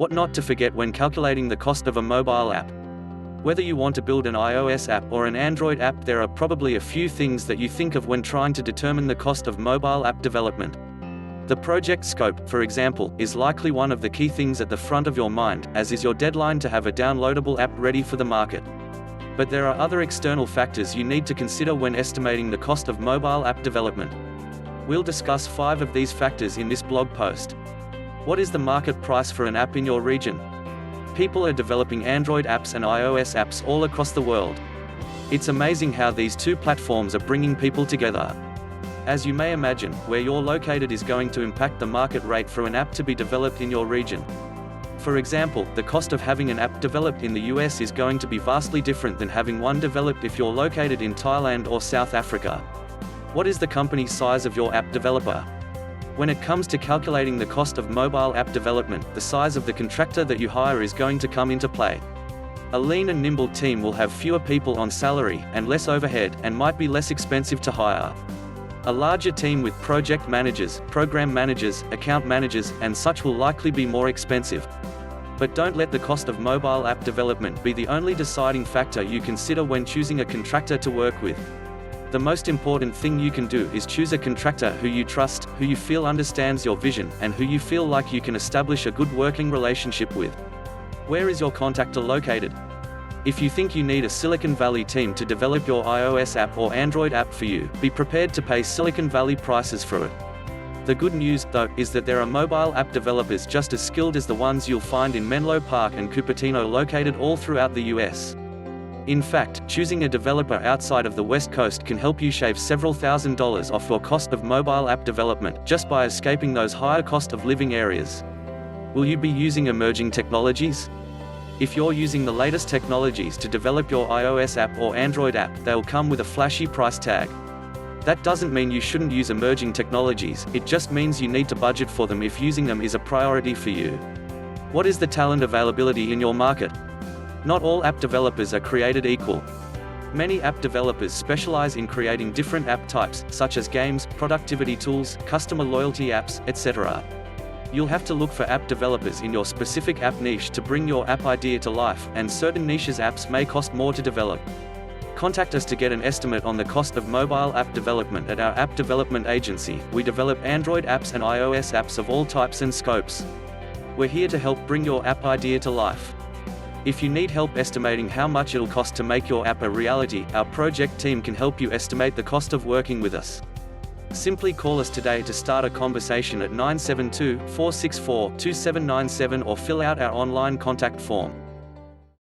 What not to forget when calculating the cost of a mobile app. Whether you want to build an iOS app or an Android app, there are probably a few things that you think of when trying to determine the cost of mobile app development. The project scope, for example, is likely one of the key things at the front of your mind, as is your deadline to have a downloadable app ready for the market. But there are other external factors you need to consider when estimating the cost of mobile app development. We'll discuss 5 of these factors in this blog post. What is the market price for an app in your region? People are developing Android apps and iOS apps all across the world. It's amazing how these two platforms are bringing people together. As you may imagine, where you're located is going to impact the market rate for an app to be developed in your region. For example, the cost of having an app developed in the US is going to be vastly different than having one developed if you're located in Thailand or South Africa. What is the company size of your app developer? When it comes to calculating the cost of mobile app development, the size of the contractor that you hire is going to come into play. A lean and nimble team will have fewer people on salary, and less overhead, and might be less expensive to hire. A larger team with project managers, program managers, account managers, and such will likely be more expensive. But don't let the cost of mobile app development be the only deciding factor you consider when choosing a contractor to work with. The most important thing you can do is choose a contractor who you trust, who you feel understands your vision, and who you feel like you can establish a good working relationship with. Where is your contractor located? If you think you need a Silicon Valley team to develop your iOS app or Android app for you, be prepared to pay Silicon Valley prices for it. The good news, though, is that there are mobile app developers just as skilled as the ones you'll find in Menlo Park and Cupertino, located all throughout the US. In fact, choosing a developer outside of the West Coast can help you shave several $1,000s off your cost of mobile app development, just by escaping those higher cost of living areas. Will you be using emerging technologies? If you're using the latest technologies to develop your iOS app or Android app, they'll come with a flashy price tag. That doesn't mean you shouldn't use emerging technologies, it just means you need to budget for them if using them is a priority for you. What is the talent availability in your market? Not all app developers are created equal. Many app developers specialize in creating different app types, such as games, productivity tools, customer loyalty apps, etc. You'll have to look for app developers in your specific app niche to bring your app idea to life, and certain niches apps may cost more to develop. Contact us to get an estimate on the cost of mobile app development at our app development agency. We develop Android apps and iOS apps of all types and scopes. We're here to help bring your app idea to life. If you need help estimating how much it'll cost to make your app a reality, our project team can help you estimate the cost of working with us. Simply call us today to start a conversation at 972-464-2797 or fill out our online contact form.